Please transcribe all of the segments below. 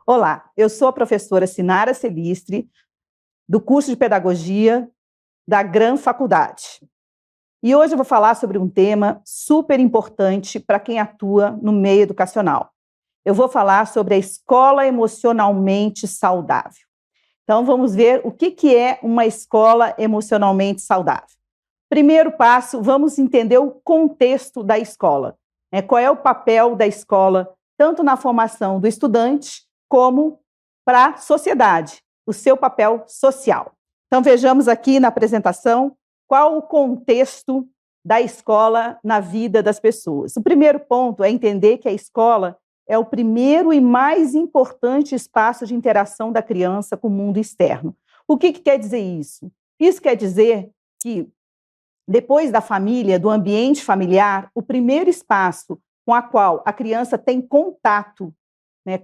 Olá, eu sou a professora Sinara Celistre, do curso de Pedagogia da Gran Faculdade. E hoje eu vou falar sobre um tema super importante para quem atua no meio educacional. Eu vou falar sobre a escola emocionalmente saudável. Então, vamos ver o que é uma escola emocionalmente saudável. Primeiro passo, vamos entender o contexto da escola. Qual é o papel da escola, tanto na formação do estudante, como para a sociedade, o seu papel social. Então, vejamos aqui na apresentação qual o contexto da escola na vida das pessoas. O primeiro ponto é entender que a escola é o primeiro e mais importante espaço de interação da criança com o mundo externo. O que quer dizer isso? Isso quer dizer que, depois da família, do ambiente familiar, o primeiro espaço com a qual a criança tem contato,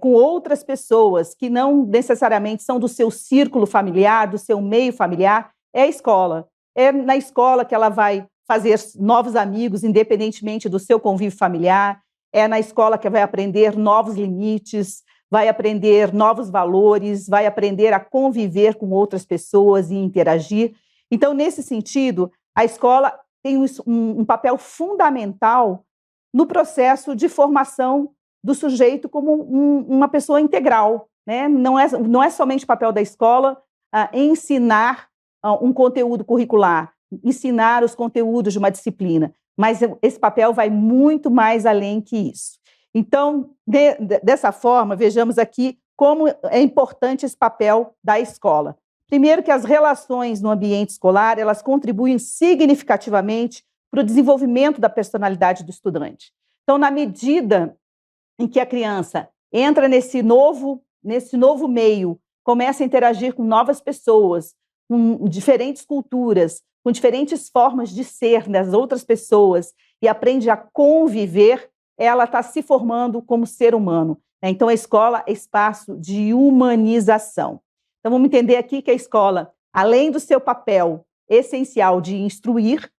com outras pessoas que não necessariamente são do seu círculo familiar, do seu meio familiar, é a escola. É na escola que ela vai fazer novos amigos, independentemente do seu convívio familiar. É na escola que vai aprender novos limites, vai aprender novos valores, vai aprender a conviver com outras pessoas e interagir. Então, nesse sentido, a escola tem um papel fundamental no processo de formação do sujeito como uma pessoa integral. Não é somente o papel da escola ensinar um conteúdo curricular, ensinar os conteúdos de uma disciplina, mas esse papel vai muito mais além que isso. Então, dessa forma, vejamos aqui como é importante esse papel da escola. Primeiro, que as relações no ambiente escolar, elas contribuem significativamente para o desenvolvimento da personalidade do estudante. Então, na medida em que a criança entra nesse novo meio, começa a interagir com novas pessoas, com diferentes culturas, com diferentes formas de ser das outras pessoas e aprende a conviver, ela está se formando como ser humano. Então, a escola é espaço de humanização. Então, vamos entender aqui que a escola, além do seu papel essencial de instruir,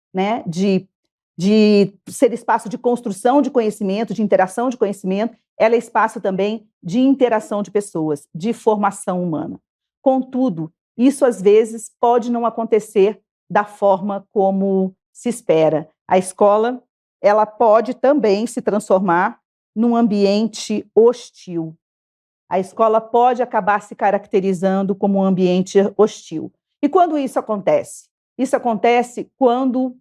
de ser espaço de construção de conhecimento, de interação de conhecimento, ela é espaço também de interação de pessoas, de formação humana. Contudo, isso às vezes pode não acontecer da forma como se espera. A escola, ela pode também se transformar num ambiente hostil. A escola pode acabar se caracterizando como um ambiente hostil. E quando isso acontece? Isso acontece quando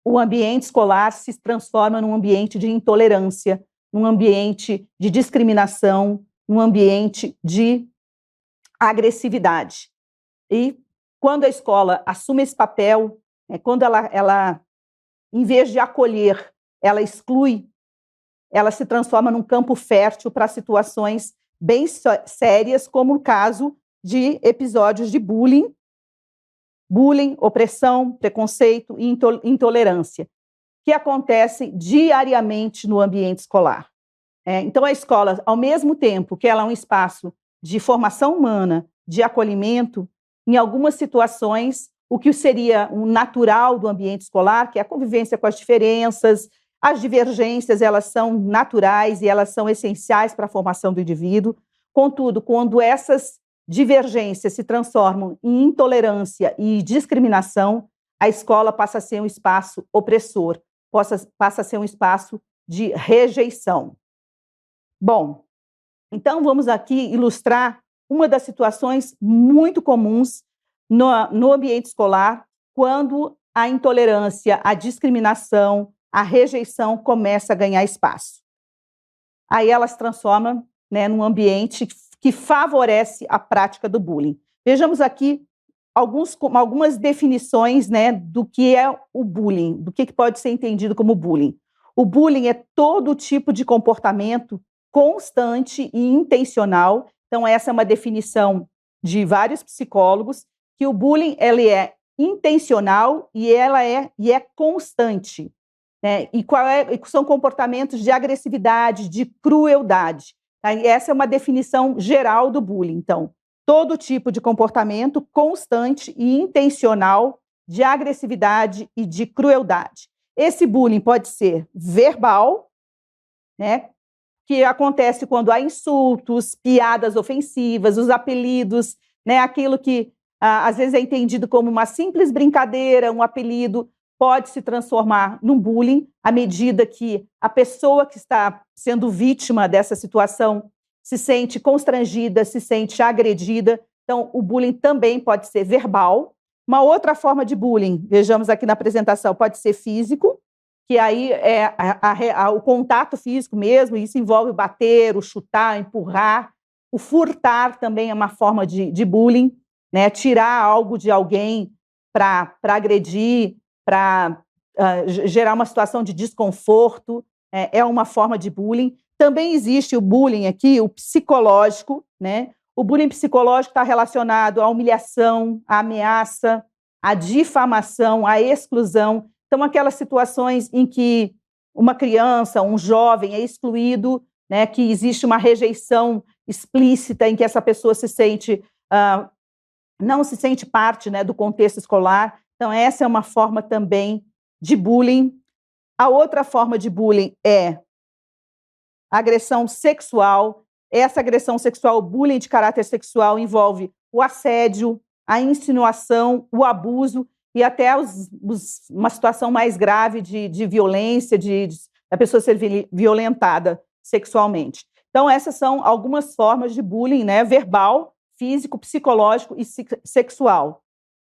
o ambiente escolar se transforma num ambiente de intolerância, num ambiente de discriminação, num ambiente de agressividade. E quando a escola assume esse papel, quando ela, em vez de acolher, ela exclui, ela se transforma num campo fértil para situações bem sérias, como o caso de episódios de bullying, opressão, preconceito e intolerância, que acontecem diariamente no ambiente escolar. Então, a escola, ao mesmo tempo que ela é um espaço de formação humana, de acolhimento, em algumas situações, o que seria um natural do ambiente escolar, que é a convivência com as diferenças, as divergências, elas são naturais e elas são essenciais para a formação do indivíduo. Contudo, quando essas divergências se transformam em intolerância e discriminação, a escola passa a ser um espaço opressor, passa a ser um espaço de rejeição. Bom, então vamos aqui ilustrar uma das situações muito comuns no ambiente escolar, quando a intolerância, a discriminação, a rejeição começa a ganhar espaço. Aí ela se transforma, num ambiente que favorece a prática do bullying. Vejamos aqui algumas definições, do que é o bullying, do que pode ser entendido como bullying. O bullying é todo tipo de comportamento constante e intencional. Então, essa é uma definição de vários psicólogos, que o bullying ele é intencional e é constante. E são comportamentos de agressividade, de crueldade. Essa é uma definição geral do bullying. Então, todo tipo de comportamento constante e intencional de agressividade e de crueldade. Esse bullying pode ser verbal, que acontece quando há insultos, piadas ofensivas, os apelidos, né, aquilo que às vezes é entendido como uma simples brincadeira, um apelido, pode se transformar num bullying à medida que a pessoa que está sendo vítima dessa situação se sente constrangida, se sente agredida. Então, o bullying também pode ser verbal. Uma outra forma de bullying, vejamos aqui na apresentação, pode ser físico, que aí é o contato físico mesmo, isso envolve o bater, o chutar, empurrar. O furtar também é uma forma de bullying, né? Tirar algo de alguém para agredir, para gerar uma situação de desconforto, é uma forma de bullying. Também existe o bullying aqui, o psicológico, né? O bullying psicológico está relacionado à humilhação, à ameaça, à difamação, à exclusão. Então, aquelas situações em que uma criança, um jovem é excluído, né, que existe uma rejeição explícita em que essa pessoa se sente, não se sente parte, né, do contexto escolar. Então, essa é uma forma também de bullying. A outra forma de bullying é agressão sexual. Essa agressão sexual, o bullying de caráter sexual, envolve o assédio, a insinuação, o abuso e até uma situação mais grave de violência, da pessoa ser violentada sexualmente. Então, essas são algumas formas de bullying, né, verbal, físico, psicológico e sexual.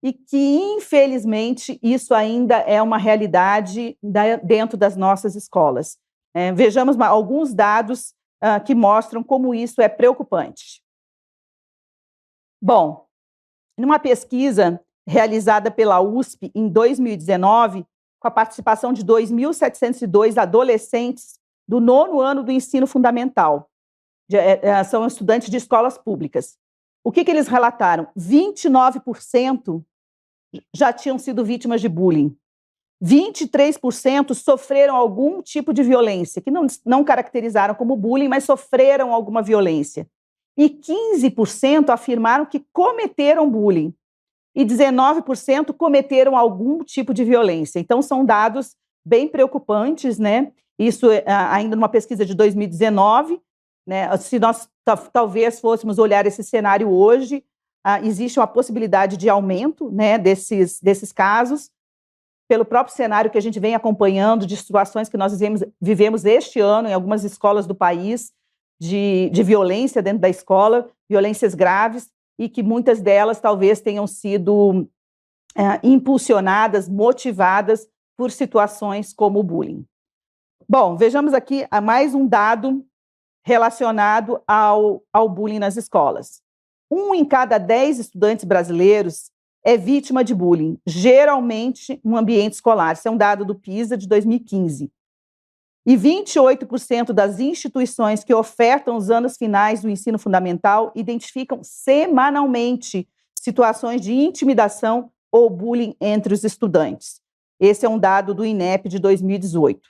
E que, infelizmente, isso ainda é uma realidade dentro das nossas escolas. Vejamos alguns dados que mostram como isso é preocupante. Bom, numa pesquisa realizada pela USP em 2019, com a participação de 2.702 adolescentes do 9º ano do ensino fundamental, são estudantes de escolas públicas. O que eles relataram? 29% já tinham sido vítimas de bullying. 23% sofreram algum tipo de violência, que não caracterizaram como bullying, mas sofreram alguma violência. E 15% afirmaram que cometeram bullying. E 19% cometeram algum tipo de violência. Então, são dados bem preocupantes, né? Isso ainda numa pesquisa de 2019, né? Se nós talvez fôssemos olhar esse cenário hoje, existe uma possibilidade de aumento, né, desses casos, pelo próprio cenário que a gente vem acompanhando, de situações que nós vivemos este ano em algumas escolas do país, de violência dentro da escola, violências graves, e que muitas delas talvez tenham sido impulsionadas, motivadas por situações como o bullying. Bom, vejamos aqui mais um dado relacionado ao bullying nas escolas. 1 em cada 10 estudantes brasileiros é vítima de bullying, geralmente no ambiente escolar. Isso é um dado do PISA de 2015. E 28% das instituições que ofertam os anos finais do ensino fundamental identificam semanalmente situações de intimidação ou bullying entre os estudantes. Esse é um dado do INEP de 2018.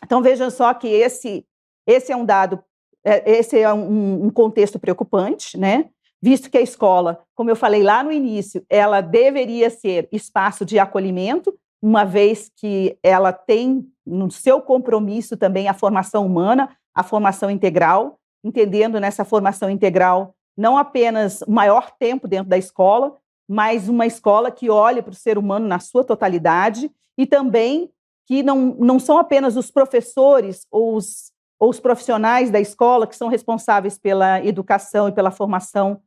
Então, vejam só que esse é um dado, esse é um contexto preocupante, né? Visto que a escola, como eu falei lá no início, ela deveria ser espaço de acolhimento, uma vez que ela tem no seu compromisso também a formação humana, a formação integral, entendendo nessa formação integral não apenas maior tempo dentro da escola, mas uma escola que olhe para o ser humano na sua totalidade e também que não são apenas os professores ou os profissionais da escola que são responsáveis pela educação e pela formação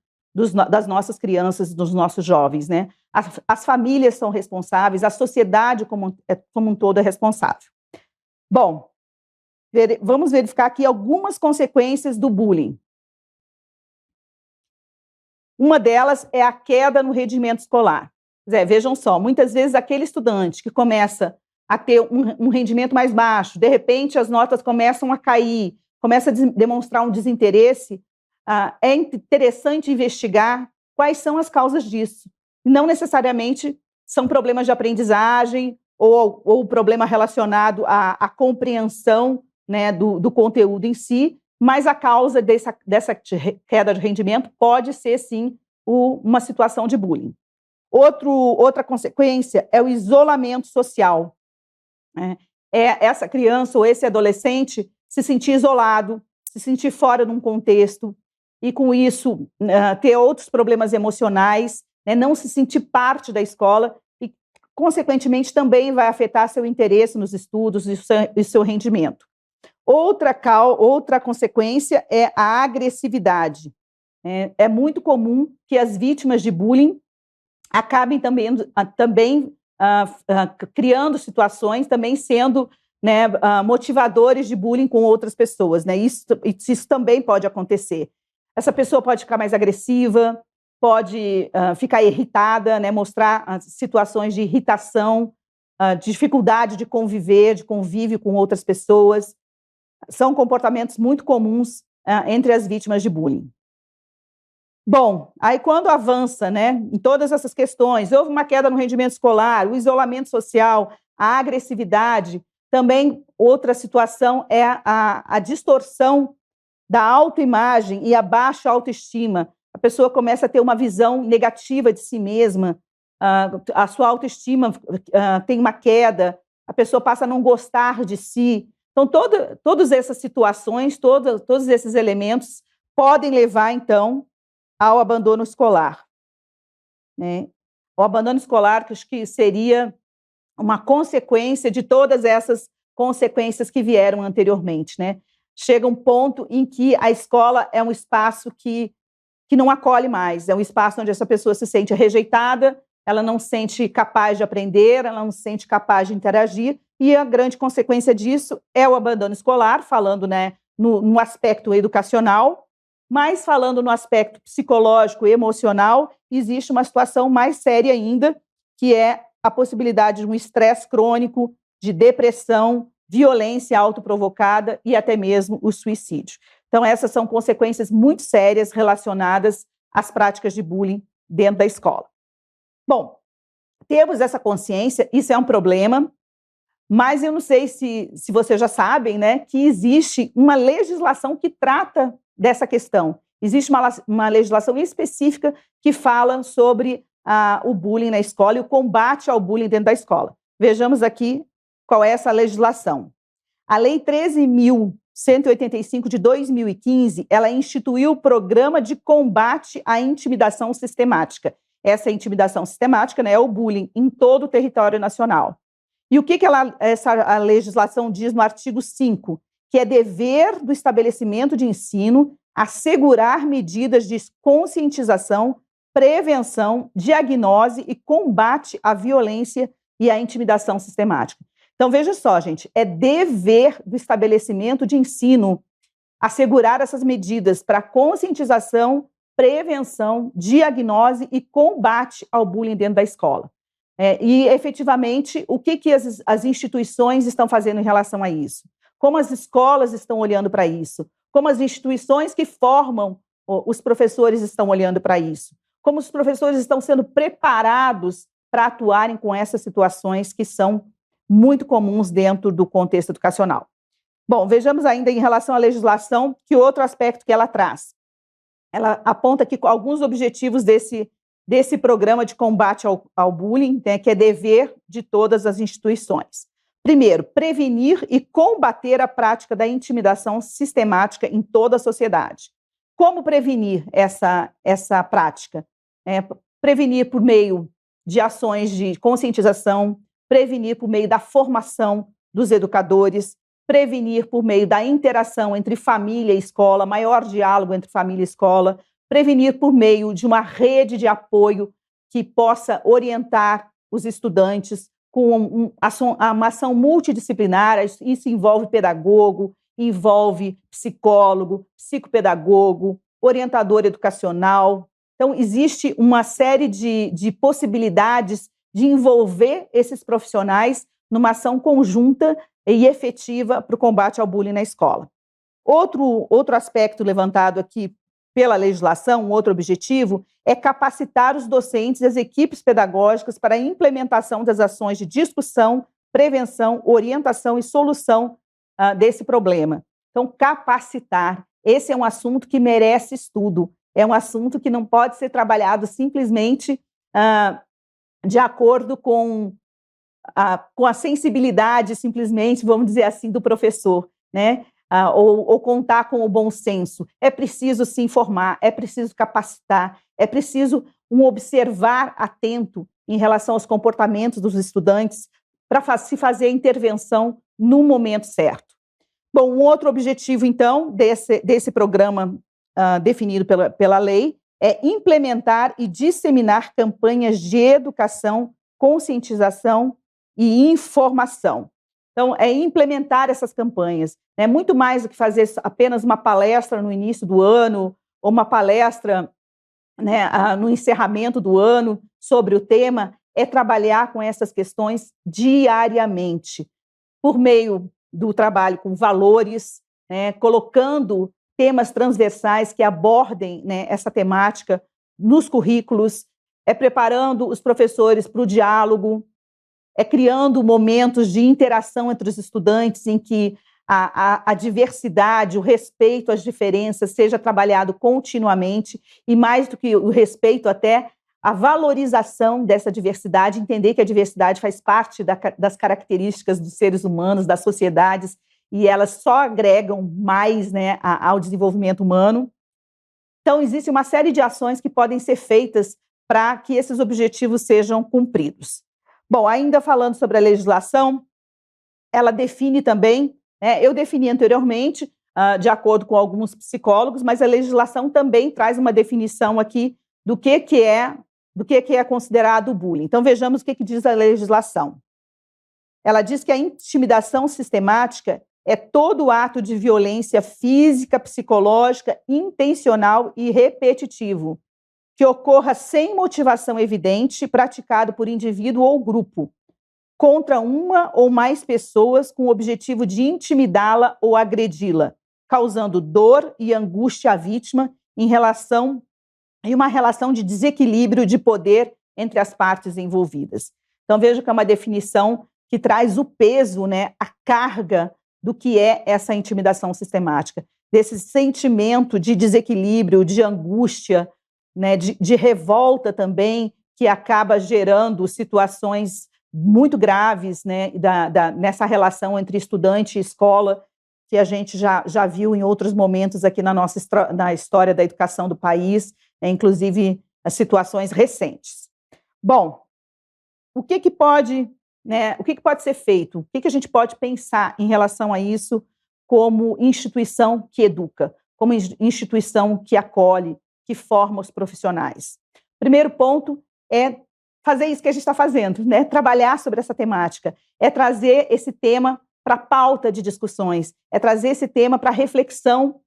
das nossas crianças, dos nossos jovens, né? As famílias são responsáveis, a sociedade como um todo é responsável. Bom, vamos verificar aqui algumas consequências do bullying. Uma delas é a queda no rendimento escolar. Vejam só, muitas vezes aquele estudante que começa a ter um rendimento mais baixo, de repente as notas começam a cair, começa a demonstrar um desinteresse, é interessante investigar quais são as causas disso. Não necessariamente são problemas de aprendizagem ou problema relacionado à compreensão, né, do conteúdo em si, mas a causa dessa queda de rendimento pode ser, sim, uma situação de bullying. Outra consequência é o isolamento social. Essa criança ou esse adolescente se sentir isolado, se sentir fora de um contexto, e com isso ter outros problemas emocionais, né, não se sentir parte da escola, e, consequentemente, também vai afetar seu interesse nos estudos e seu rendimento. Outra consequência é a agressividade. É muito comum que as vítimas de bullying acabem também criando situações, também sendo, né, motivadores de bullying com outras pessoas, né? Isso também pode acontecer. Essa pessoa pode ficar mais agressiva, pode ficar irritada, né, mostrar situações de irritação, dificuldade de convívio com outras pessoas. São comportamentos muito comuns entre as vítimas de bullying. Bom, aí quando avança, né, em todas essas questões, houve uma queda no rendimento escolar, o isolamento social, a agressividade, também outra situação é a distorção da autoimagem e a baixa autoestima. A pessoa começa a ter uma visão negativa de si mesma, a sua autoestima tem uma queda, a pessoa passa a não gostar de si. Então, todas essas situações, todos esses elementos podem levar, então, ao abandono escolar, né? O abandono escolar, que acho que seria uma consequência de todas essas consequências que vieram anteriormente, né? Chega um ponto em que a escola é um espaço que não acolhe mais, é um espaço onde essa pessoa se sente rejeitada, ela não se sente capaz de aprender, ela não se sente capaz de interagir, e a grande consequência disso é o abandono escolar, falando, né, no aspecto educacional, mas falando no aspecto psicológico e emocional, existe uma situação mais séria ainda, que é a possibilidade de um estresse crônico, de depressão, violência autoprovocada e até mesmo o suicídio. Então, essas são consequências muito sérias relacionadas às práticas de bullying dentro da escola. Bom, temos essa consciência, isso é um problema, mas eu não sei se vocês já sabem, né, que existe uma legislação que trata dessa questão. Existe uma legislação específica que fala sobre o bullying na escola e o combate ao bullying dentro da escola. Vejamos aqui qual é essa legislação. A Lei 13.185 de 2015, ela instituiu o Programa de Combate à Intimidação Sistemática. Essa intimidação sistemática, né, é o bullying em todo o território nacional. E o que a legislação diz no artigo 5? Que é dever do estabelecimento de ensino assegurar medidas de conscientização, prevenção, diagnose e combate à violência e à intimidação sistemática. Então, veja só, gente, é dever do estabelecimento de ensino assegurar essas medidas para conscientização, prevenção, diagnose e combate ao bullying dentro da escola. E, efetivamente, o que as instituições estão fazendo em relação a isso? Como as escolas estão olhando para isso? Como as instituições que formam os professores estão olhando para isso? Como os professores estão sendo preparados para atuarem com essas situações que são muito comuns dentro do contexto educacional? Bom, vejamos ainda em relação à legislação, que outro aspecto que ela traz. Ela aponta aqui alguns objetivos desse programa de combate ao bullying, né, que é dever de todas as instituições. Primeiro, prevenir e combater a prática da intimidação sistemática em toda a sociedade. Como prevenir essa prática? Prevenir por meio de ações de conscientização, prevenir por meio da formação dos educadores, prevenir por meio da interação entre família e escola, maior diálogo entre família e escola, prevenir por meio de uma rede de apoio que possa orientar os estudantes com uma ação multidisciplinar. Isso envolve pedagogo, envolve psicólogo, psicopedagogo, orientador educacional. Então, existe uma série de possibilidades de envolver esses profissionais numa ação conjunta e efetiva para o combate ao bullying na escola. Outro aspecto levantado aqui pela legislação, um outro objetivo, é capacitar os docentes e as equipes pedagógicas para a implementação das ações de discussão, prevenção, orientação e solução desse problema. Então, capacitar, esse é um assunto que merece estudo, é um assunto que não pode ser trabalhado simplesmente de acordo com a sensibilidade, simplesmente, vamos dizer assim, do professor, né? ou contar com o bom senso. É preciso se informar, é preciso capacitar, é preciso um observar atento em relação aos comportamentos dos estudantes para se fazer a intervenção no momento certo. Bom, um outro objetivo, então, desse programa definido pela lei é implementar e disseminar campanhas de educação, conscientização e informação. Então, é implementar essas campanhas. É muito mais do que fazer apenas uma palestra no início do ano ou uma palestra, né, no encerramento do ano sobre o tema, é trabalhar com essas questões diariamente, por meio do trabalho com valores, né, colocando temas transversais que abordem, né, essa temática nos currículos, preparando os professores para o diálogo, criando momentos de interação entre os estudantes em que a diversidade, o respeito às diferenças seja trabalhado continuamente e, mais do que o respeito, até a valorização dessa diversidade, entender que a diversidade faz parte das características dos seres humanos, das sociedades, e elas só agregam mais, né, ao desenvolvimento humano. Então, existe uma série de ações que podem ser feitas para que esses objetivos sejam cumpridos. Bom, ainda falando sobre a legislação, ela define também, né, eu defini anteriormente, de acordo com alguns psicólogos, mas a legislação também traz uma definição aqui do que é considerado bullying. Então, vejamos o que diz a legislação. Ela diz que a intimidação sistemática é todo ato de violência física, psicológica, intencional e repetitivo, que ocorra sem motivação evidente, praticado por indivíduo ou grupo, contra uma ou mais pessoas com o objetivo de intimidá-la ou agredi-la, causando dor e angústia à vítima em uma relação de desequilíbrio de poder entre as partes envolvidas. Então, veja que é uma definição que traz o peso, né, a carga do que é essa intimidação sistemática, desse sentimento de desequilíbrio, de angústia, né, de revolta também, que acaba gerando situações muito graves, né, nessa relação entre estudante e escola, que a gente já viu em outros momentos aqui na história da educação do país, né, inclusive as situações recentes. Bom, o que pode ser feito? O que a gente pode pensar em relação a isso como instituição que educa, como instituição que acolhe, que forma os profissionais? Primeiro ponto é fazer isso que a gente está fazendo, né? Trabalhar sobre essa temática, é trazer esse tema para a pauta de discussões, é trazer esse tema para a reflexão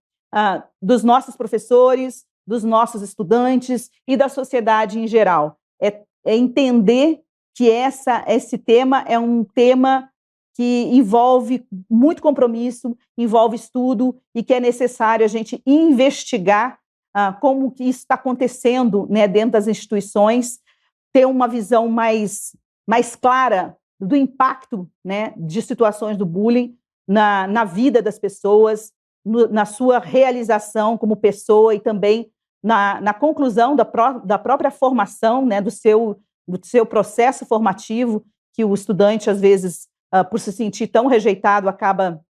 dos nossos professores, dos nossos estudantes e da sociedade em geral. É entender que esse tema é um tema que envolve muito compromisso, envolve estudo e que é necessário a gente investigar como que isso está acontecendo, né, dentro das instituições, ter uma visão mais clara do impacto, né, de situações do bullying na vida das pessoas, na sua realização como pessoa e também na conclusão da própria formação, né, do seu processo formativo, que o estudante, às vezes, por se sentir tão rejeitado, acaba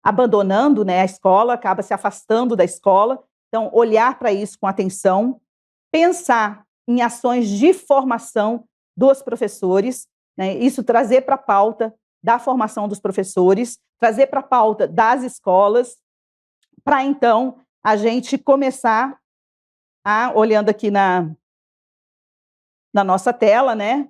abandonando, né, a escola, acaba se afastando da escola. Então, olhar para isso com atenção, pensar em ações de formação dos professores, né, isso trazer para a pauta da formação dos professores, trazer para a pauta das escolas, para então a gente começar olhando aqui na nossa tela, né,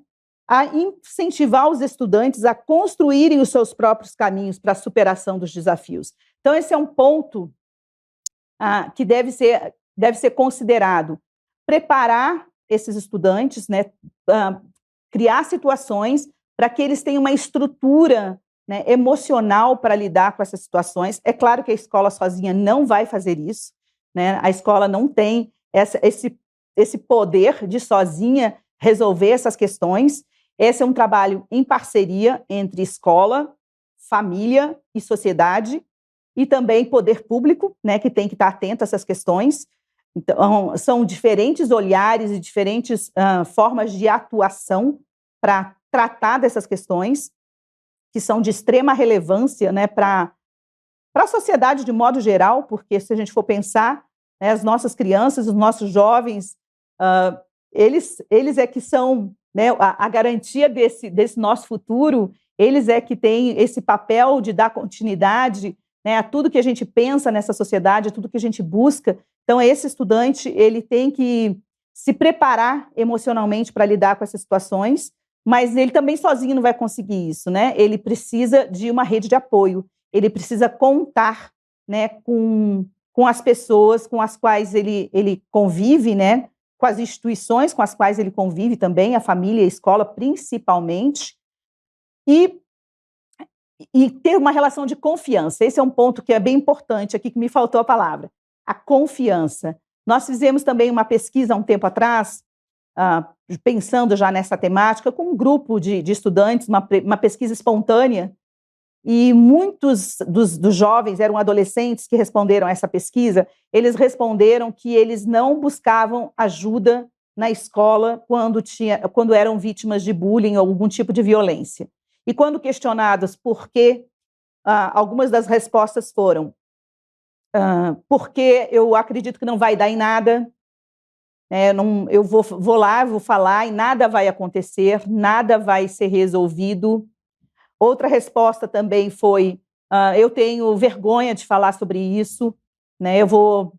a incentivar os estudantes a construírem os seus próprios caminhos para a superação dos desafios. Então, esse é um ponto que deve ser considerado. Preparar esses estudantes, né, criar situações para que eles tenham uma estrutura, né, emocional para lidar com essas situações. É claro que a escola sozinha não vai fazer isso, né? A escola não tem esse poder de sozinha resolver essas questões. Esse é um trabalho em parceria entre escola, família e sociedade, e também poder público, né, que tem que estar atento a essas questões. Então, são diferentes olhares e diferentes formas de atuação para tratar dessas questões, que são de extrema relevância, né, para para a sociedade de modo geral, porque se a gente for pensar, né, as nossas crianças, os nossos jovens, eles é que são, né, a garantia desse nosso futuro, eles é que têm esse papel de dar continuidade, né, a tudo que a gente pensa nessa sociedade, a tudo que a gente busca. Então, esse estudante, ele tem que se preparar emocionalmente para lidar com essas situações, mas ele também sozinho não vai conseguir isso, né? Ele precisa de uma rede de apoio, ele precisa contar, né, com as pessoas com as quais ele convive, né, com as instituições com as quais ele convive também, a família e a escola principalmente, e ter uma relação de confiança. Esse é um ponto que é bem importante aqui, que me faltou a palavra. A confiança. Nós fizemos também uma pesquisa há um tempo atrás, pensando já nessa temática, com um grupo de estudantes, uma pesquisa espontânea, e muitos dos jovens, eram adolescentes que responderam a essa pesquisa, eles responderam que eles não buscavam ajuda na escola quando eram vítimas de bullying ou algum tipo de violência. E quando questionados por quê, algumas das respostas foram porque eu acredito que não vai dar em nada, eu vou lá, vou falar e nada vai acontecer, nada vai ser resolvido. Outra resposta também foi, eu tenho vergonha de falar sobre isso, né, eu vou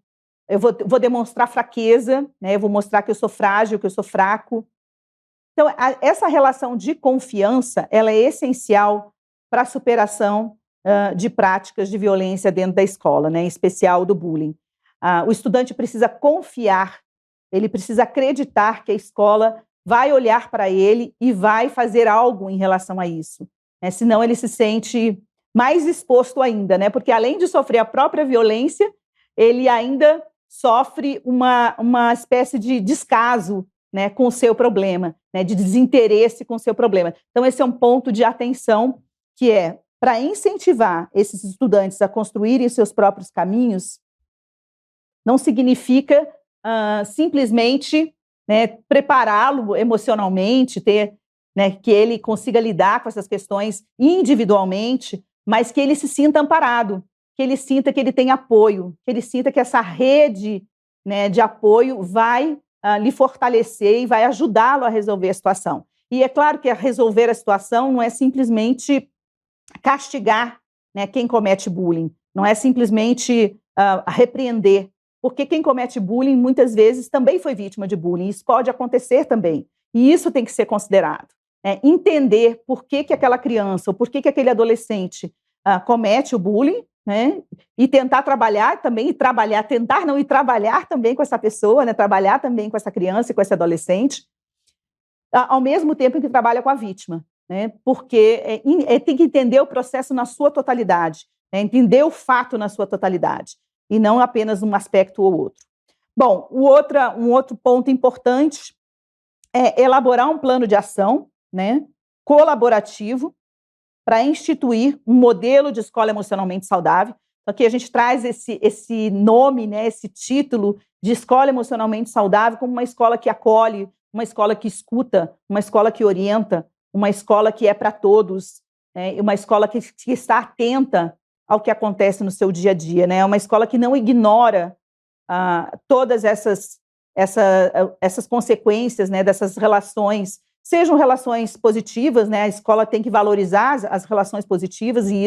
demonstrar fraqueza, né, eu vou mostrar que eu sou frágil, que eu sou fraco. Então, essa relação de confiança, ela é essencial para a superação de práticas de violência dentro da escola, né, em especial do bullying. O estudante precisa confiar, ele precisa acreditar que a escola vai olhar para ele e vai fazer algo em relação a isso. Senão ele se sente mais exposto ainda, né, porque além de sofrer a própria violência, ele ainda sofre uma espécie de descaso, né, com o seu problema, né, de desinteresse com o seu problema. Então, esse é um ponto de atenção que é para incentivar esses estudantes a construírem seus próprios caminhos, não significa simplesmente, né, prepará-lo emocionalmente, né, que ele consiga lidar com essas questões individualmente, mas que ele se sinta amparado, que ele sinta que ele tem apoio, que ele sinta que essa rede, né, de apoio vai lhe fortalecer e vai ajudá-lo a resolver a situação. E é claro que resolver a situação não é simplesmente castigar, né, quem comete bullying, não é simplesmente repreender, porque quem comete bullying muitas vezes também foi vítima de bullying, isso pode acontecer também, e isso tem que ser considerado. Entender por que aquela criança, ou por que aquele adolescente comete o bullying, né, e tentar trabalhar também, tentar não ir trabalhar também com essa pessoa, né, trabalhar também com essa criança e com esse adolescente, ao mesmo tempo que trabalha com a vítima, né, porque tem que entender o processo na sua totalidade, né, entender o fato na sua totalidade, e não apenas um aspecto ou outro. Bom, um outro ponto importante é elaborar um plano de ação, né, colaborativo, para instituir um modelo de escola emocionalmente saudável. Aqui a gente traz esse nome, né, esse título de escola emocionalmente saudável como uma escola que acolhe, uma escola que escuta, uma escola que orienta, uma escola que é para todos, né, uma escola que está atenta ao que acontece no seu dia a dia, né, uma escola que não ignora todas essas consequências, né, dessas relações, sejam relações positivas, né, a escola tem que valorizar as relações positivas, e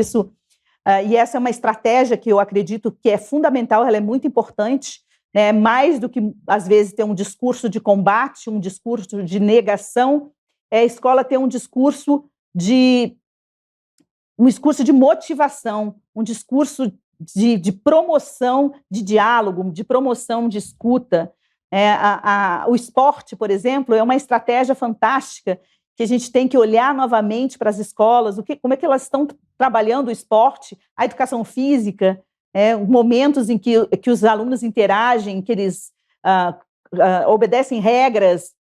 essa é uma estratégia que eu acredito que é fundamental, ela é muito importante, né, mais do que, às vezes, ter um discurso de combate, um discurso de negação, a escola ter um discurso de motivação, um discurso de promoção de diálogo, de promoção de escuta. O esporte, por exemplo, é uma estratégia fantástica que a gente tem que olhar novamente para as escolas, como é que elas estão trabalhando o esporte, a educação física, momentos em que os alunos interagem, que eles obedecem regras,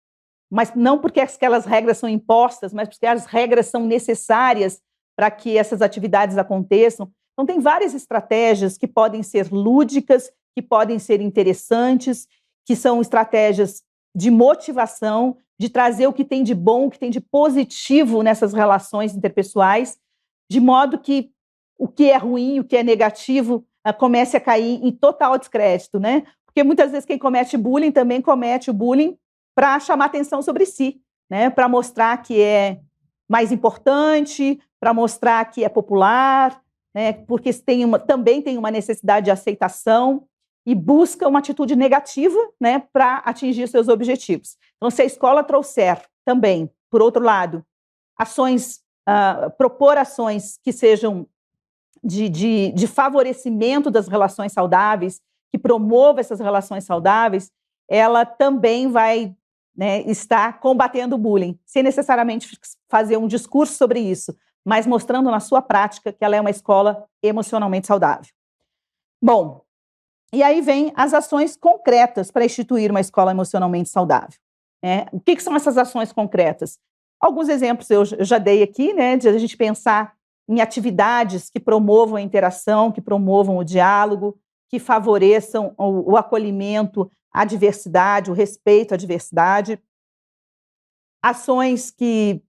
mas não porque aquelas regras são impostas, mas porque as regras são necessárias para que essas atividades aconteçam. Então, tem várias estratégias que podem ser lúdicas, que podem ser interessantes, que são estratégias de motivação, de trazer o que tem de bom, o que tem de positivo nessas relações interpessoais, de modo que o que é ruim, o que é negativo, comece a cair em total descrédito, né? Porque muitas vezes quem comete bullying também comete o bullying para chamar atenção sobre si, né? Para mostrar que é mais importante, para mostrar que é popular, né? Porque também tem uma necessidade de aceitação e busca uma atitude negativa, né, para atingir seus objetivos. Então, se a escola trouxer também, por outro lado, propor ações que sejam de favorecimento das relações saudáveis, que promova essas relações saudáveis, ela também vai, né, estar combatendo o bullying, sem necessariamente fazer um discurso sobre isso, mas mostrando na sua prática que ela é uma escola emocionalmente saudável. Bom, e aí vem as ações concretas para instituir uma escola emocionalmente saudável. O que são essas ações concretas? Alguns exemplos eu já dei aqui, né, de a gente pensar em atividades que promovam a interação, que promovam o diálogo, que favoreçam o acolhimento, a diversidade, o respeito à diversidade. Ações que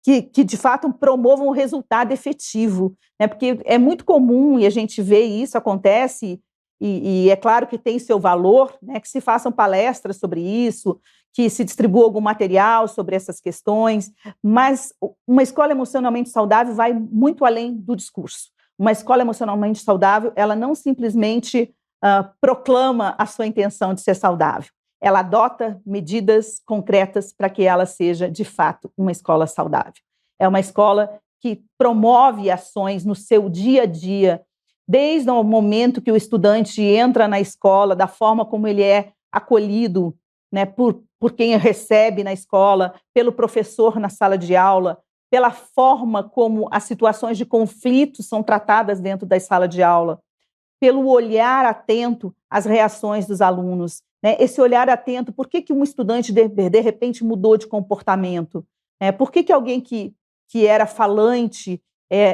de fato promovam o resultado efetivo, né? Porque é muito comum, e a gente vê isso, acontece, e é claro que tem seu valor, né, que se façam palestras sobre isso, que se distribua algum material sobre essas questões, mas uma escola emocionalmente saudável vai muito além do discurso. Uma escola emocionalmente saudável, ela não simplesmente proclama a sua intenção de ser saudável, ela adota medidas concretas para que ela seja, de fato, uma escola saudável. É uma escola que promove ações no seu dia a dia, desde o momento que o estudante entra na escola, da forma como ele é acolhido, né, por quem recebe na escola, pelo professor na sala de aula, pela forma como as situações de conflito são tratadas dentro da sala de aula, pelo olhar atento às reações dos alunos, né? Esse olhar atento, por que um estudante de repente mudou de comportamento? Por que alguém que era falante,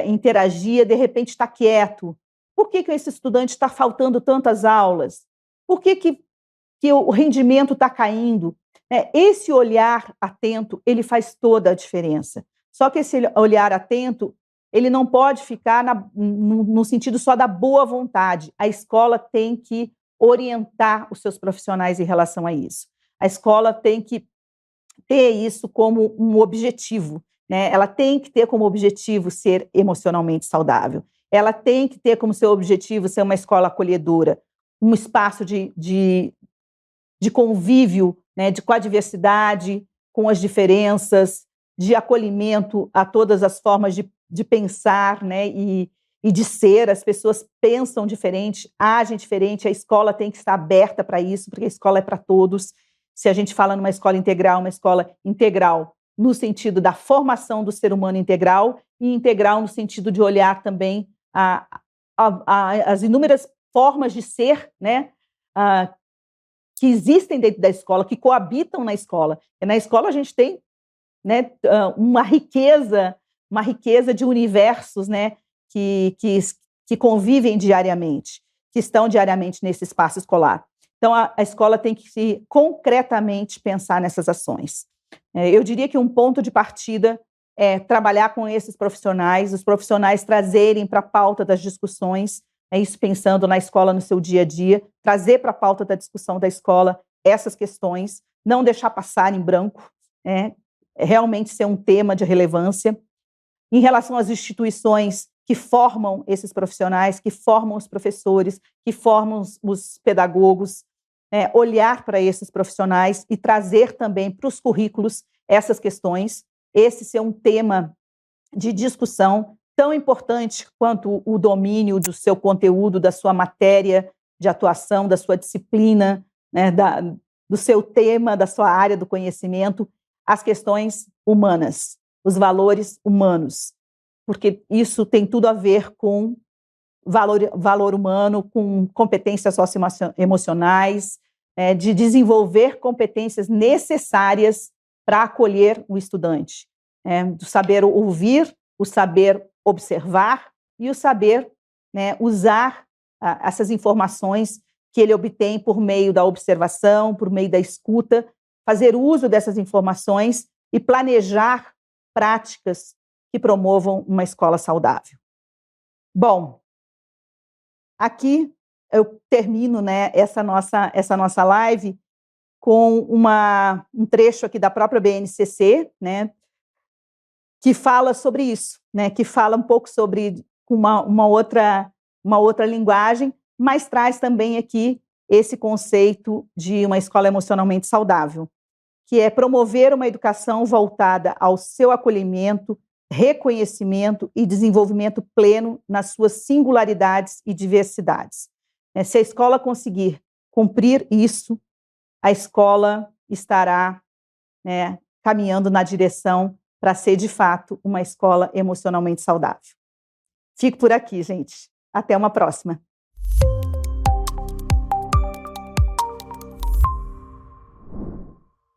interagia, de repente está quieto? Por que esse estudante está faltando tantas aulas? Por que o rendimento está caindo? Esse olhar atento, ele faz toda a diferença. Só que esse olhar atento, ele não pode ficar no sentido só da boa vontade. A escola tem que orientar os seus profissionais em relação a isso. A escola tem que ter isso como um objetivo, né? Ela tem que ter como objetivo ser emocionalmente saudável. Ela tem que ter como seu objetivo ser uma escola acolhedora, um espaço de convívio, né, com a diversidade, com as diferenças, de acolhimento a todas as formas de pensar, né, e de ser. As pessoas pensam diferente, agem diferente, a escola tem que estar aberta para isso, porque a escola é para todos. Se a gente fala numa escola integral no sentido da formação do ser humano integral, e integral no sentido de olhar também as inúmeras formas de ser, né, que existem dentro da escola, que coabitam na escola. E na escola a gente tem, né, uma riqueza de universos, né, que convivem diariamente, que estão diariamente nesse espaço escolar. Então, a escola tem que concretamente pensar nessas ações. Eu diria que um ponto de partida é trabalhar com esses profissionais, os profissionais trazerem para a pauta das discussões, isso pensando na escola no seu dia a dia, trazer para a pauta da discussão da escola essas questões, não deixar passar em branco, realmente ser um tema de relevância. Em relação às instituições que formam esses profissionais, que formam os professores, que formam os pedagogos, olhar para esses profissionais e trazer também para os currículos essas questões, esse ser um tema de discussão tão importante quanto o domínio do seu conteúdo, da sua matéria de atuação, da sua disciplina, né, do seu tema, da sua área do conhecimento, as questões humanas, os valores humanos, porque isso tem tudo a ver com valor humano, com competências socioemocionais, de desenvolver competências necessárias para acolher o estudante, do saber ouvir, o saber observar e o saber, né, usar essas informações que ele obtém por meio da observação, por meio da escuta, fazer uso dessas informações e planejar práticas que promovam uma escola saudável. Bom, aqui eu termino, né, essa nossa live com um trecho aqui da própria BNCC, né, que fala sobre isso, né, que fala um pouco sobre uma outra linguagem, mas traz também aqui esse conceito de uma escola emocionalmente saudável, que é promover uma educação voltada ao seu acolhimento, reconhecimento e desenvolvimento pleno nas suas singularidades e diversidades. Se a escola conseguir cumprir isso, a escola estará, né, caminhando na direção para ser, de fato, uma escola emocionalmente saudável. Fico por aqui, gente. Até uma próxima.